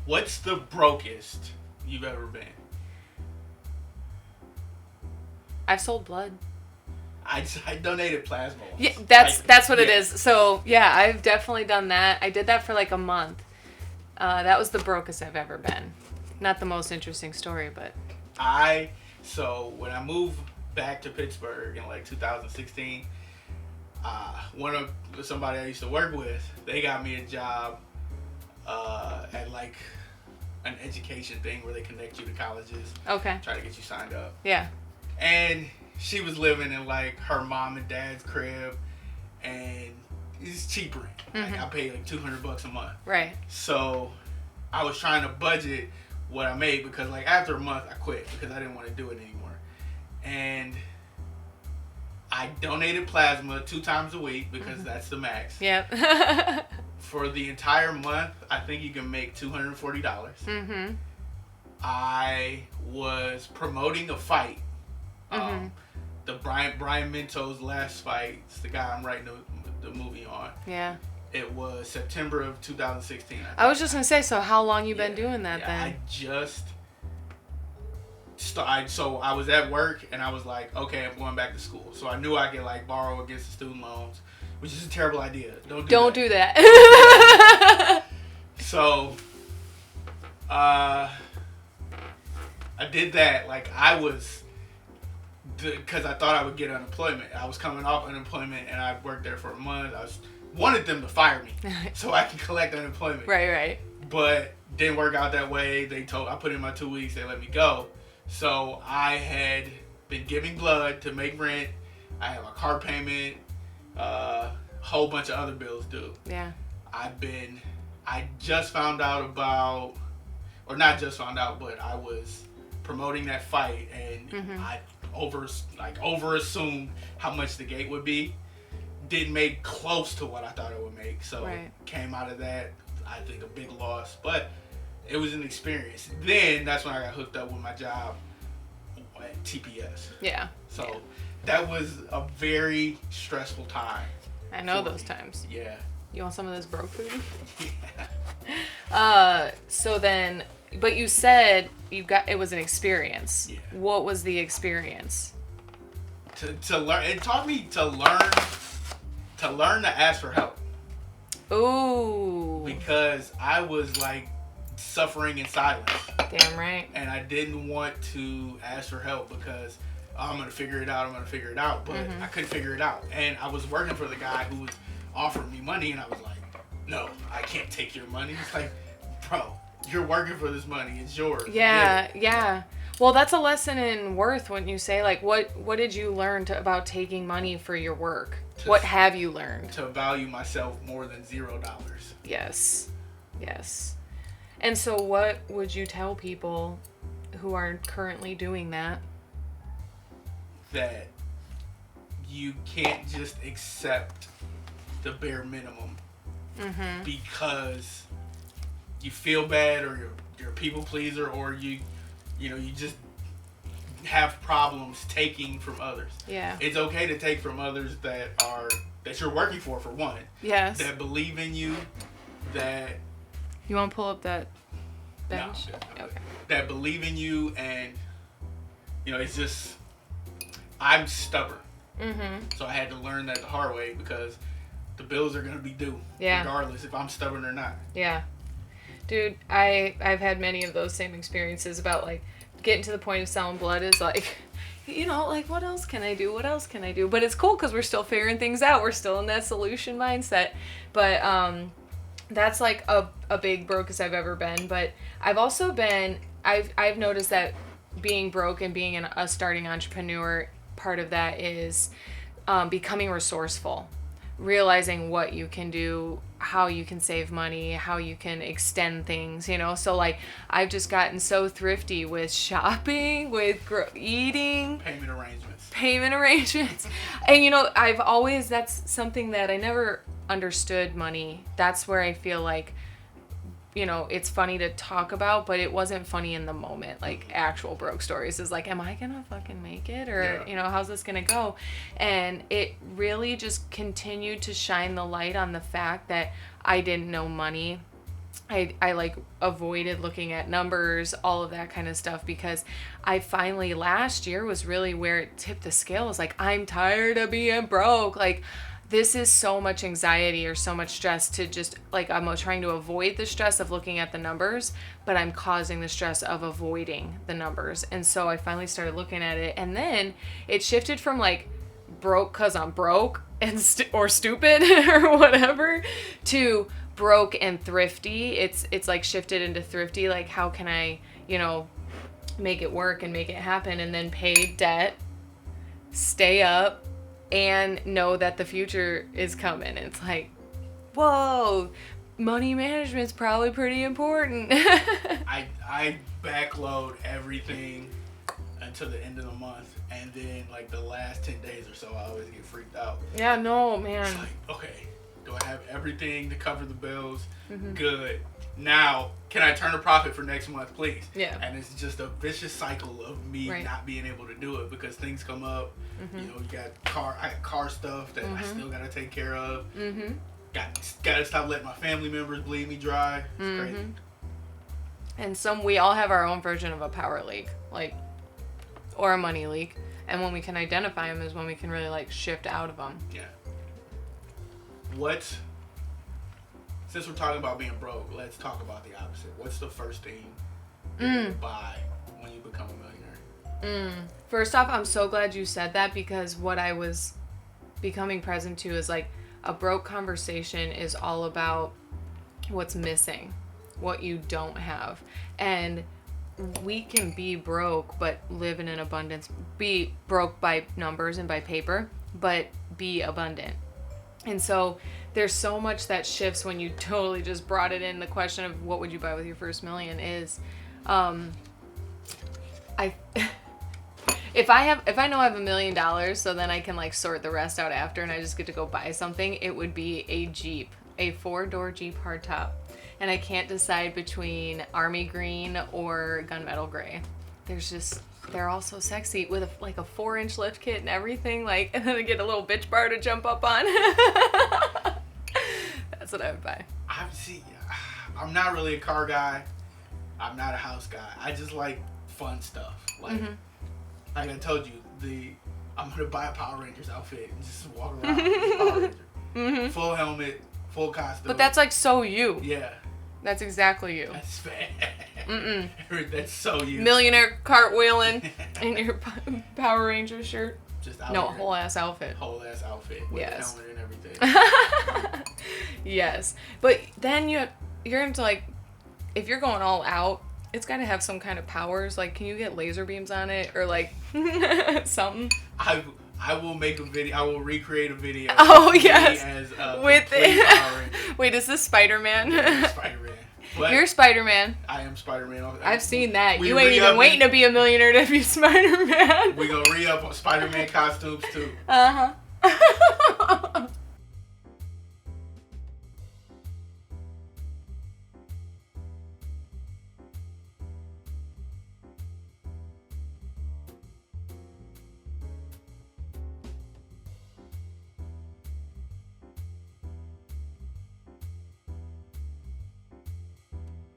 What's the brokest you've ever been? I've sold blood. I donated plasma. Yeah, that's what it is. So, yeah, I've definitely done that. I did that for like a month. That was the brokest I've ever been. Not the most interesting story, but... So, when I moved back to Pittsburgh in like 2016, somebody I used to work with, they got me a job at like an education thing where they connect you to colleges. Okay. Try to get you signed up. Yeah. And she was living in like her mom and dad's crib, and it's cheap rent. Mm-hmm. Like I paid like $200 a month. Right. So I was trying to budget what I made because like after a month I quit because I didn't want to do it anymore. And I donated plasma 2 times a week because that's the max. Yep. For the entire month, I think you can make $240. Mm-hmm. I was promoting a fight. Mm-hmm. The Brian Minto's last fight. It's the guy I'm writing the movie on. Yeah. It was September of 2016. I was just going to say, so how long you been doing that then? I just started. So I was at work and I was like, okay, I'm going back to school. So I knew I could like borrow against the student loans, which is a terrible idea. Don't do that. So I did that. Like I was, because I thought I would get unemployment. I was coming off unemployment and I worked there for a month. Wanted them to fire me so I could collect unemployment. Right. But didn't work out that way. I put in my 2 weeks. They let me go. So I had been giving blood to make rent. I have a car payment, whole bunch of other bills due. Yeah. I just found out about, or not just found out, but I was promoting that fight and I over assumed how much the gate would be. Didn't make close to what I thought it would make. So came out of that, I think, a big loss. But it was an experience. Then that's when I got hooked up with my job at TPS. Yeah. So that was a very stressful time. I know those times. Yeah. You want some of this broke food? Yeah. So then, but you said it was an experience. Yeah. What was the experience? To learn, it taught me to learn to ask for help. Ooh. Because I was like suffering in silence. Damn right. And I didn't want to ask for help because I'm going to figure it out. But I couldn't figure it out. And I was working for the guy who was offering me money, and I was like, no, I can't take your money. It's like, bro, you're working for this money. It's yours. Yeah. Well, that's a lesson in worth, wouldn't you say? Like, what did you learn about taking money for your work? What have you learned? To value myself more than $0. Yes. And so what would you tell people who are currently doing that? That you can't just accept the bare minimum because you feel bad or you're a people pleaser or you just have problems taking from others. Yeah. It's okay to take from others that you're working for one. Yes. That believe in you, that... You want to pull up that bench? No. Okay. That believe in you, and, it's just... I'm stubborn. So I had to learn that the hard way because the bills are going to be due. Yeah. Regardless if I'm stubborn or not. Yeah. Dude, I've had many of those same experiences about, like, getting to the point of selling blood is, like, like, what else can I do? But it's cool because we're still figuring things out. We're still in that solution mindset. But that's, like, a big brokest I've ever been. But I've also been, I've noticed that being broke and being a starting entrepreneur, part of that is becoming resourceful. Realizing what you can do, how you can save money, how you can extend things, So, like, I've just gotten so thrifty with shopping, with eating. Payment arrangements. And, I've always, that's something that I never understood money. That's where I feel like, it's funny to talk about, but it wasn't funny in the moment. Like, actual broke stories is like, am I gonna fucking make it? Or, how's this gonna go? And it really just continued to shine the light on the fact that I didn't know money. I like avoided looking at numbers, all of that kind of stuff, because I finally last year was really where it tipped the scales. Like, I'm tired of being broke. Like, this is so much anxiety or so much stress to just, like, I'm trying to avoid the stress of looking at the numbers, but I'm causing the stress of avoiding the numbers. And so I finally started looking at it, and then it shifted from like broke because I'm broke and or stupid or whatever to broke and thrifty. It's like shifted into thrifty. Like, how can I, make it work and make it happen, and then pay debt, stay up, and know that the future is coming. It's like, whoa, money management's probably pretty important. I backload everything until the end of the month, and then like the last 10 days or so, I always get freaked out. Yeah, no, man. It's like, okay, do I have everything to cover the bills? Mm-hmm. Good. Now, can I turn a profit for next month, please? Yeah. And it's just a vicious cycle of me not being able to do it because things come up. Mm-hmm. I got car stuff that I still gotta take care of. Mm-hmm. Gotta stop letting my family members bleed me dry. It's crazy. And we all have our own version of a power leak, like, or a money leak. And when we can identify them is when we can really like shift out of them. Yeah. Since we're talking about being broke, let's talk about the opposite. What's the first thing you buy when you become a millionaire? First off, I'm so glad you said that, because what I was becoming present to is like a broke conversation is all about what's missing, what you don't have. And we can be broke but live in an abundance. Be broke by numbers and by paper, but be abundant. And so there's so much that shifts when you totally just brought it in. The question of what would you buy with your first million is, if I know I have $1 million, so then I can like sort the rest out after, and I just get to go buy something, it would be a Jeep, a 4-door Jeep hardtop. And I can't decide between army green or gunmetal gray. They're all so sexy with a 4-inch lift kit and everything, like, and then I get a little bitch bar to jump up on. That's what I would buy. I'm not really a car guy. I'm not a house guy. I just like fun stuff. Like, like I told you, I'm gonna buy a Power Rangers outfit and just walk around as Power Ranger. Full helmet, full costume. But that's like so you. Yeah. That's exactly you. That's bad. That's so you. Millionaire cartwheeling in your Power Ranger shirt. Just out no, here. whole ass outfit. Whole ass outfit with the helmet and everything. Yes, but then you're into like, if you're going all out, it's got to have some kind of powers. Like, can you get laser beams on it or like something? I will make a video. I will recreate a video. Oh yes. With it. Wait, is this Spider-Man? Yeah, Spider-Man. What? You're Spider-Man. I am Spider-Man. I've seen that. You ain't even waiting to be a millionaire to be Spider-Man. We gonna re-up on Spider-Man costumes too. Uh-huh.